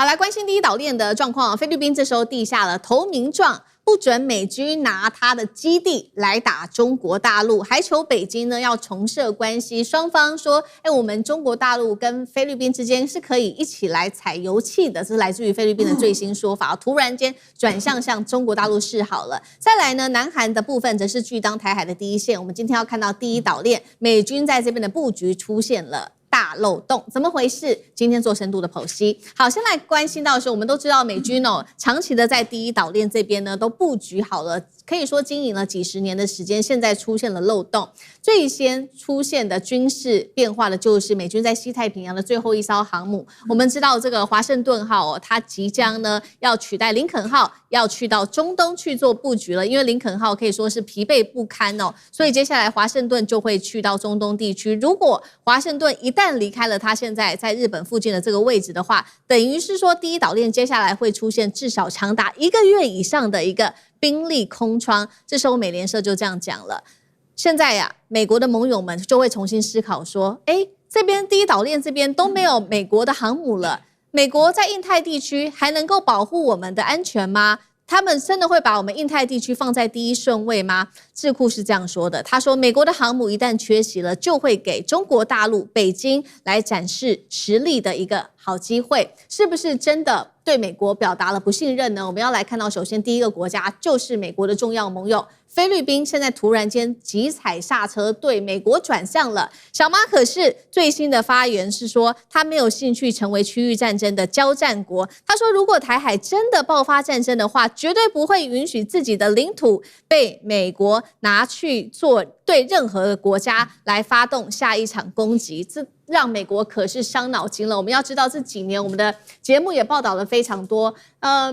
好，來關心第一島鏈的狀況。菲律賓這時候遞下了投名狀，不准美軍拿他的基地來打中國大陸，還求北京呢要重設關係。雙方說，我們中國大陸跟菲律賓之間是可以一起來採油氣的，這是來自於菲律賓的最新說法。突然間轉向中國大陸示好了。再來呢，南韓的部分則是拒當台海的第一線。我們今天要看到第一島鏈，美軍在這邊的布局出現了大漏洞，怎麼回事？今天做深度的剖析。好，先來關心到的是，我們都知道美軍長期的在第一島鏈這邊呢都布局好了，可以說經營了幾十年的時間，現在出現了漏洞。最先出現的軍事變化的就是美軍在西太平洋的最後一艘航母。我們知道這個華盛頓號它即將呢要取代林肯號，要去到中東去做布局了。因為林肯號可以說是疲憊不堪所以接下來華盛頓就會去到中東地區。如果華盛頓一旦離開了他現在在日本附近的這個位置的話，等於是說第一島鏈接下來會出現至少長達1個月以上的一個兵力空窗。這時候美聯社就這樣講了，現在美國的盟友們就會重新思考說，這邊第一島鏈這邊都沒有美國的航母了，美國在印太地區還能夠保護我們的安全嗎？他們真的會把我們印太地區放在第一順位嗎？智庫是這樣說的，他說美國的航母一旦缺席了，就會給中國大陸北京來展示實力的一個好機會。是不是真的對美國表達了不信任呢？我們要來看到，首先第一個國家就是美國的重要盟友菲律賓，現在突然間急踩剎車，對美國轉向了。小馬可是最新的發言是說，他沒有興趣成為區域戰爭的交戰國。他說，如果台海真的爆發戰爭的話，絕對不會允許自己的領土被美國拿去做對任何的國家來發動下一場攻擊。這讓美國可是傷腦筋了。我們要知道，這幾年我們的節目也報道了非常多，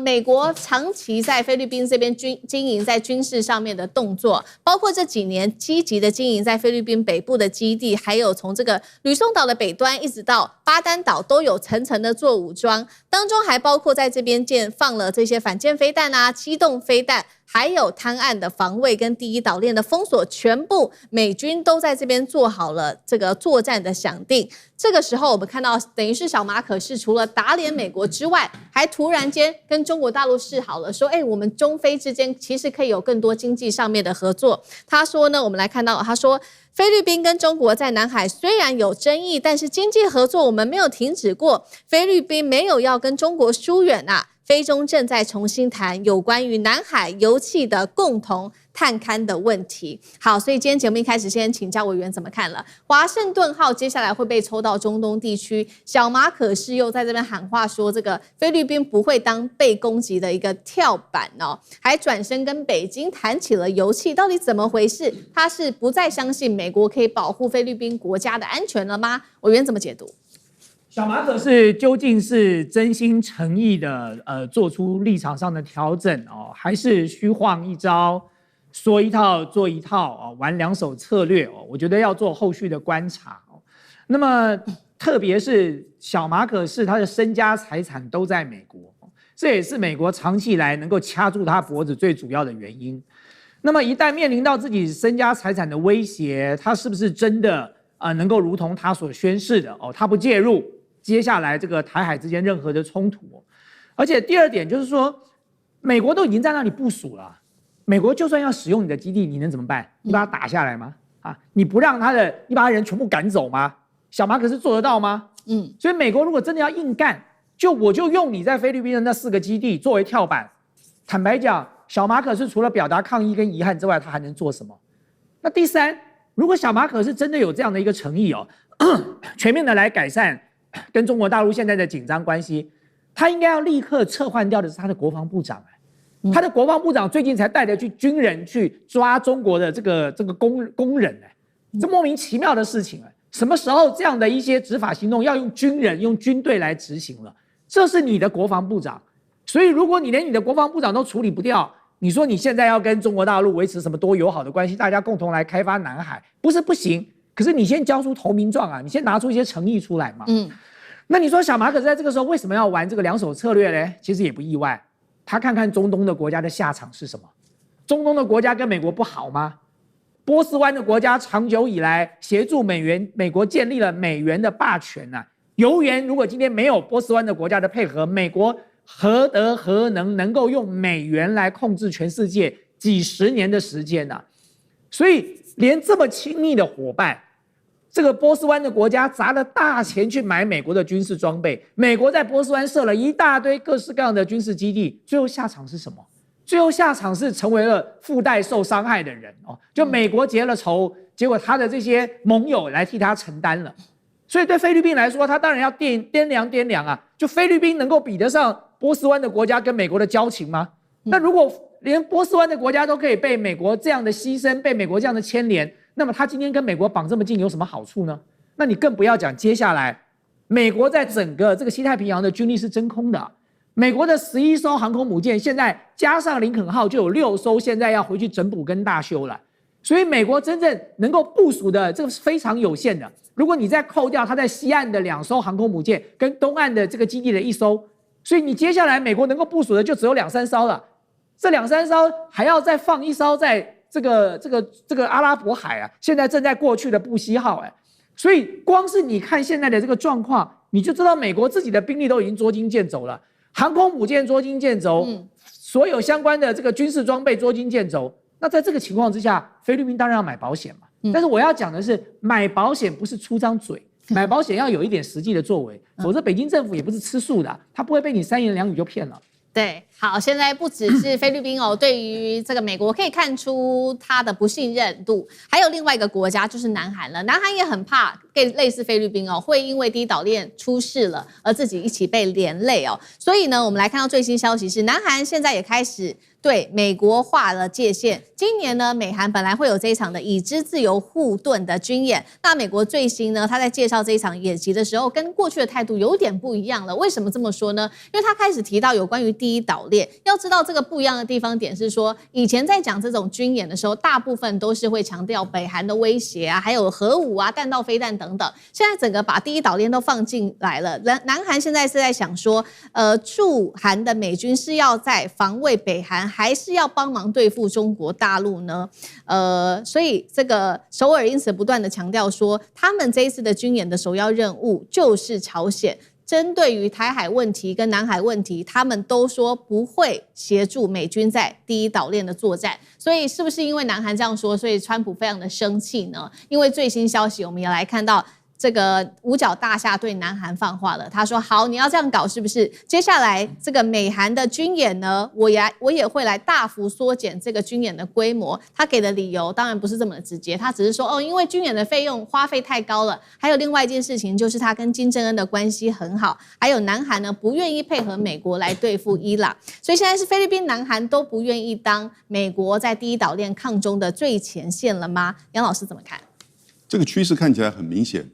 美國長期在菲律賓這邊經營在軍事上面的動作，包括這幾年積極的經營在菲律賓北部的基地，還有從這個呂宋島的北端一直到巴丹島都有層層的做武裝，當中還包括在這邊放了這些反艦飛彈機動飛彈，還有灘岸的防衛跟第一島鏈的封鎖，全部美軍都在這邊做好了這個作戰的想定。這個時候我們看到，等於是小馬可是除了打臉美國之外，還突然間跟中國大陸示好了，說我們中菲之間其實可以有更多經濟上面的合作。他說呢，我們來看到他說，菲律賓跟中國在南海雖然有爭議，但是經濟合作我們沒有停止過，菲律賓沒有要跟中國疏遠菲中正在重新談有關於南海油氣的共同探勘的問題。好，所以今天節目一開始先請教委員怎麼看了。華盛頓號接下來會被抽到中東地區，小馬可是又在這邊喊話說，這個菲律賓不會當被攻擊的一個跳板還轉身跟北京談起了油氣，到底怎麼回事？他是不再相信美國可以保護菲律賓國家的安全了嗎？委員怎麼解讀？小馬可是究竟是真心誠意的做出立場上的調整還是虛晃一招，說一套做一套玩兩手策略我覺得要做後續的觀察那麼特別是小馬可是他的身家財產都在美國，這也是美國長期以來能夠掐住他脖子最主要的原因。那麼一旦面臨到自己身家財產的威脅，他是不是真的能夠如同他所宣示的他不介入接下來這個台海之間任何的衝突而且第二點就是說，美國都已經在那裡部署了，美國就算要使用你的基地，你能怎麼辦？你把它打下來嗎？你不讓你把他人全部趕走嗎？小馬可是做得到嗎？所以美國如果真的要硬幹，我就用你在菲律賓的那4個基地作為跳板。坦白講，小馬可是除了表達抗議跟遺憾之外，他還能做什麼？那第三，如果小馬可是真的有這樣的一個誠意全面的來改善跟中國大陸現在的緊張關係，他應該要立刻撤換掉的是他的國防部長。他的國防部長最近才帶着軍人去抓中國的這個工人這莫名其妙的事情什麼時候這樣的一些執法行動要用軍人用軍隊來執行了？這是你的國防部長，所以如果你連你的國防部長都處理不掉，你說你現在要跟中國大陸維持什麼多友好的關係，大家共同來開發南海，不是不行。可是你先交出投名狀你先拿出一些誠意出來嘛。那你說小馬可是在這個時候為什麼要玩這個兩手策略呢？其實也不意外，他看看中東的國家的下場是什麼。中東的國家跟美國不好嗎？波斯灣的國家長久以來協助美國建立了美元的霸權油源如果今天沒有波斯灣的國家的配合，美國何德何能夠用美元來控制全世界幾十年的時間呢？所以連這麼親密的夥伴，這個波斯灣的國家砸了大錢去買美國的軍事裝備，美國在波斯灣設了一大堆各式各樣的軍事基地，最後下場是什麼？最後下場是成為了附帶受傷害的人哦，就美國結了仇，結果他的這些盟友來替他承擔了。所以對菲律賓來說，他當然要掂量啊！就菲律賓能夠比得上波斯灣的國家跟美國的交情嗎？那如果連波斯灣的國家都可以被美國這樣的犧牲，被美國這樣的牽連，那麼他今天跟美國綁這麼近有什麼好處呢？那你更不要講接下來，美國在整個這個西太平洋的軍力是真空的啊。美國的11艘航空母艦，現在加上林肯號就有6艘，現在要回去整補跟大修了。所以美國真正能夠部署的這個是非常有限的。如果你再扣掉它在西岸的2艘航空母艦跟東岸的這個基地的1艘，所以你接下來美國能夠部署的就只有2、3艘了。這2、3艘還要再放1艘在這個阿拉伯海啊，現在正在過去的布希號所以光是你看現在的這個狀況，你就知道美國自己的兵力都已經捉襟見肘了，航空母艦捉襟見肘，所有相關的這個軍事裝備捉襟見肘。那在這個情況之下，菲律賓當然要買保險嘛。但是我要講的是，買保險不是出張嘴，買保險要有一點實際的作為，否則北京政府也不是吃素的，他不會被你3言2語就騙了。对，好，現在不只是菲律賓哦，對於這個美國可以看出他的不信任度，還有另外一個國家就是南韓了。南韓也很怕類似菲律賓哦，會因為第一島鏈出事了而自己一起被連累哦。所以呢，我們來看到最新消息是，南韓現在也開始對美國劃了界限。今年呢，美韓本來會有這一場的已知自由護盾的軍演，那美國最新呢，他在介紹這一場演習的時候，跟過去的態度有點不一樣了。為什麼這麼說呢？因為他開始提到有關於第一島鏈。要知道這個不一樣的地方點是說，以前在講這種軍演的時候，大部分都是會強調北韓的威脅啊，還有核武啊、彈道飛彈等等。現在整個把第一島鏈都放進來了，南韓現在是在想說，駐韓的美軍是要在防衛北韓，還是要幫忙對付中國大陸呢？所以這個首爾因此不斷的強調說，他們這一次的軍演的首要任務就是朝鮮。針對於台海問題跟南海問題，他們都說不會協助美軍在第一島鏈的作戰。所以是不是因為南韓這樣說，所以川普非常的生氣呢？因為最新消息我們也來看到，這個五角大廈對南韓放話了，他說好，你要這樣搞是不是？接下來這個美韓的軍演呢，我也會來大幅縮減這個軍演的規模。他給的理由當然不是這麼的直接，他只是說因為軍演的費用花費太高了，還有另外一件事情就是他跟金正恩的關係很好，還有南韓呢不願意配合美國來對付伊朗，所以現在是菲律賓、南韓都不願意當美國在第一島鏈抗中的最前線了嗎？楊老師怎麼看？這個趨勢看起來很明顯。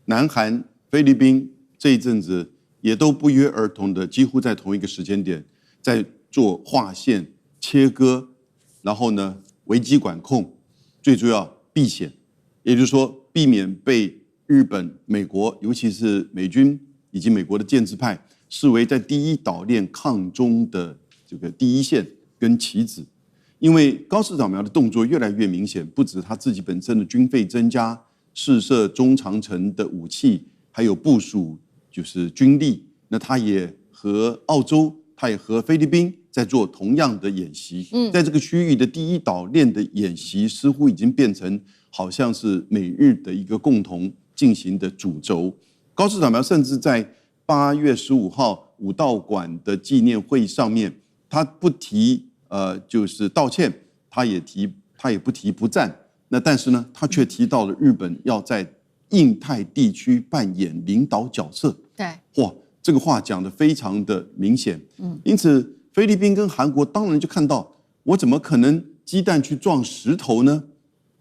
南韓、菲律賓這一陣子也都不約而同的，幾乎在同一個時間點，在做劃線、切割，然後呢，危機管控，最主要避險，也就是說，避免被日本、美國，尤其是美軍以及美國的建制派視為在第一島鏈抗中的這個第一線跟棋子。因為高市早苗的動作越來越明顯，不止他自己本身的軍費增加。試射中長程的武器，還有部署就是軍力。那他也和澳洲，他也和菲律賓在做同樣的演習。在這個區域的第一島鏈的演習，似乎已經變成好像是美日的一個共同進行的主軸。高市早苗甚至在8月15號武道館的紀念會上面，他不提就是道歉，他也不提不戰。那但是呢，他卻提到了日本要在印太地區扮演領導角色。對，哇，這個話講得非常的明顯。因此菲律賓跟韓國當然就看到，我怎麼可能雞蛋去撞石頭呢？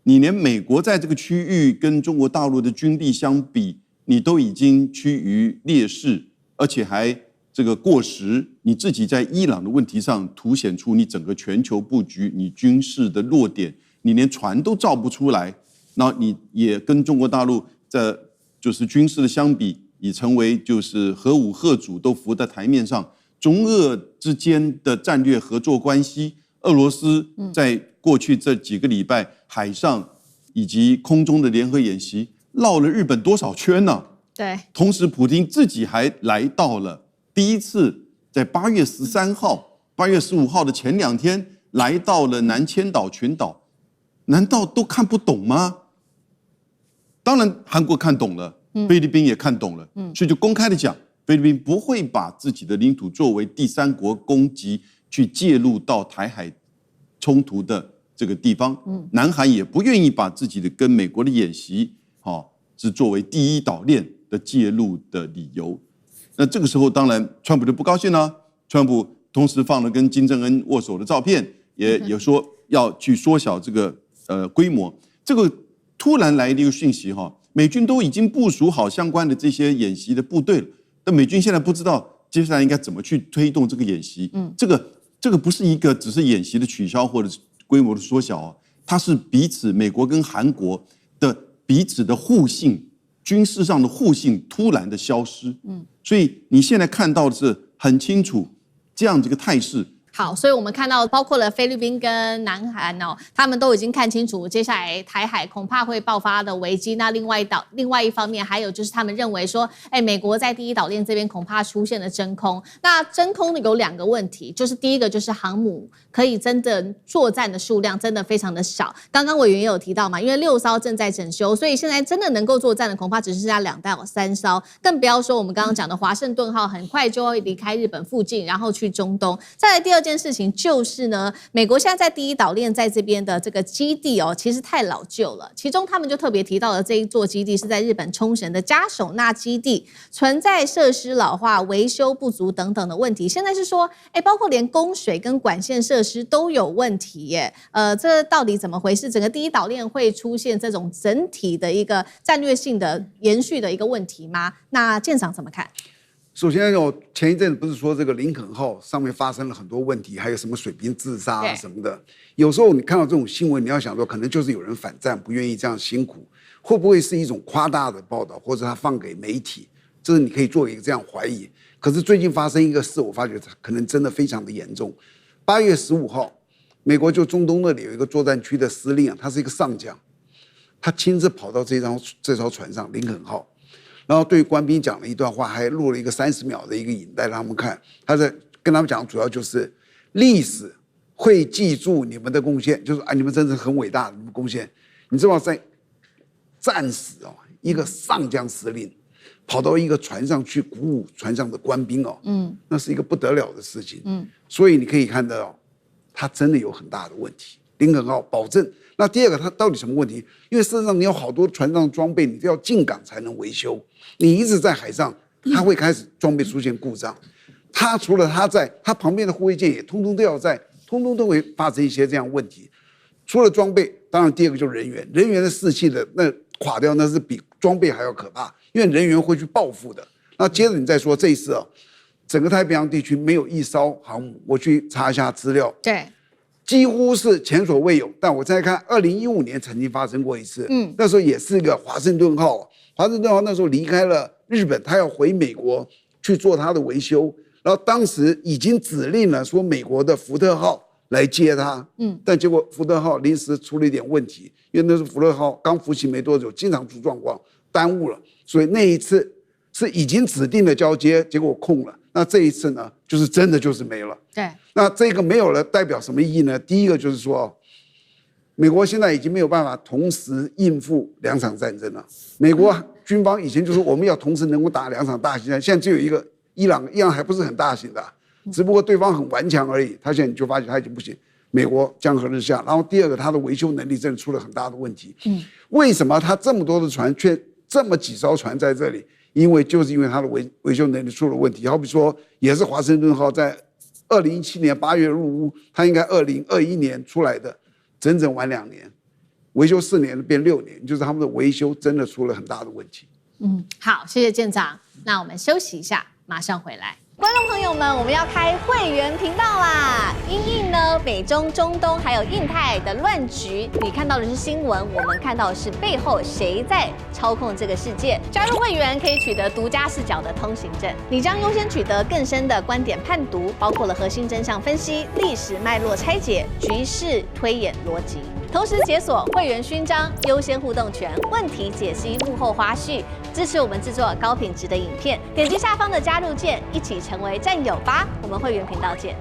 你連美國在這個區域跟中國大陸的軍力相比，你都已經趨於劣勢，而且還這個過時。你自己在伊朗的問題上凸顯出你整個全球布局，你軍事的弱點。你連船都造不出來，那你也跟中國大陸在就是軍事的相比，已成為就是核武核主都浮在台面上。中俄之間的戰略合作關係，俄羅斯在過去這幾個禮拜海上以及空中的聯合演習，繞了日本多少圈呢？對，同時普丁自己還來到了第一次在8月13號、8月15號的前2天來到了南千島群島，難道都看不懂嗎？當然，韓國看懂了，菲律賓也看懂了，所以就公開的講，菲律賓不會把自己的領土作為第三國攻擊去介入到台海衝突的這個地方。南韓也不願意把自己的跟美國的演習，是作為第一島鏈的介入的理由。那這個時候，當然川普就不高興了。川普同時放了跟金正恩握手的照片，也說要去縮小這個規模。這個突然來的一個訊息美軍都已經部署好相關的這些演習的部隊了，但美軍現在不知道接下來應該怎麼去推動這個演習。這個不是一個只是演習的取消或者是規模的縮小，它是彼此美國跟韓國的彼此的互信，軍事上的互信突然的消失。所以你現在看到的是很清楚這樣這個態勢。好，所以我們看到包括了菲律賓跟南韓他們都已經看清楚接下來台海恐怕會爆發的危機。那另外一方面，還有就是他們認為說，美國在第一島鏈這邊恐怕出現了真空。那真空有2個問題，就是第一個就是航母可以真的作戰的數量真的非常的少。剛剛委員也有提到嘛，因為6艘正在整修，所以現在真的能夠作戰的恐怕只剩下2到3艘，更不要說我們剛剛講的華盛頓號很快就會離開日本附近，然後去中東。再來第二件事情就是呢，美國現在在第一島鏈在這邊的這個基地其實太老舊了。其中他們就特別提到了這一座基地是在日本沖繩的嘉手納基地，存在設施老化、維修不足等等的問題。現在是說，包括連供水跟管線設施都有問題耶。這到底怎麼回事？整個第一島鏈會出現這種整體的一個戰略性的延續的一個問題嗎？那艦長怎麼看？首先，前一陣子不是說這個林肯號上面發生了很多問題，還有什麼水兵自殺什麼的。有時候你看到這種新聞，你要想說，可能就是有人反戰，不願意這樣辛苦，會不會是一種誇大的報道，或者他放給媒體？這是你可以做一個這樣懷疑。可是最近發生一個事，我發覺可能真的非常的嚴重。8月15號，美國就中東那裡有一個作戰區的司令他是一個上將，他親自跑到這艘船上，林肯號。然後對官兵講了一段話，還錄了一個30秒的一個影帶讓他們看。他在跟他們講，主要就是歷史會記住你們的貢獻，就是你們真是很偉大的貢獻。你知道在戰時一個上將司令跑到一個船上去鼓舞船上的官兵那是一個不得了的事情。所以你可以看到，他真的有很大的問題。林肯號保證。那第二個，它到底什麼問題？因為事實上你有好多船上裝備，你都要進港才能維修。你一直在海上，它會開始裝備出現故障。它除了它在，它旁邊的護衛艦也通通都要在，通通都會發生一些這樣問題。除了裝備，當然第二個就是人員，人員的士氣的那垮掉，那是比裝備還要可怕，因為人員會去報復的。那接着你再說這一次整個太平洋地區沒有一艘航母，我去查一下資料，對。幾乎是前所未有，但我再看2015年曾經發生過一次，那時候也是一個華盛頓號，華盛頓號那時候離開了日本，他要回美國去做他的維修，然後當時已經指令了說美國的福特號來接他，但結果福特號臨時出了一點問題，因為那是福特號剛服役沒多久，經常出狀況，耽誤了，所以那一次是已經指定的交接，結果空了。那這一次呢，就是真的就是沒了。對，那這個沒有了代表什麼意義呢？第一個就是說，美國現在已經沒有辦法同時應付2場戰爭了。美國軍方以前就說我們要同時能夠打2場大型戰，現在只有一個伊朗還不是很大型的，只不過對方很頑強而已。他現在你就發現他已經不行，美國江河日下。然後第二個，他的維修能力真的出了很大的問題。為什麼他這麼多的船卻這麼幾艘船在這裡？因為他的維修能力出了問題，好比說也是華盛頓號在2017年8月入塢，它應該2021年出來的，整整晚2年，維修4年變6年，就是他們的維修真的出了很大的問題。好，謝謝艦長，那我們休息一下，馬上回來。觀眾朋友們，我們要開會員頻道啦！因應呢美中、中東還有印太的亂局，你看到的是新聞，我們看到的是背後誰在操控這個世界。加入會員可以取得獨家視角的通行證，你將優先取得更深的觀點判讀，包括了核心真相分析、歷史脈絡拆解、局勢推演邏輯。同時解鎖會員勳章、優先互動權、問題解析、幕後花絮，支持我們制作高品質的影片。點擊下方的加入鍵，一起成為戰友吧！我們會員頻道見。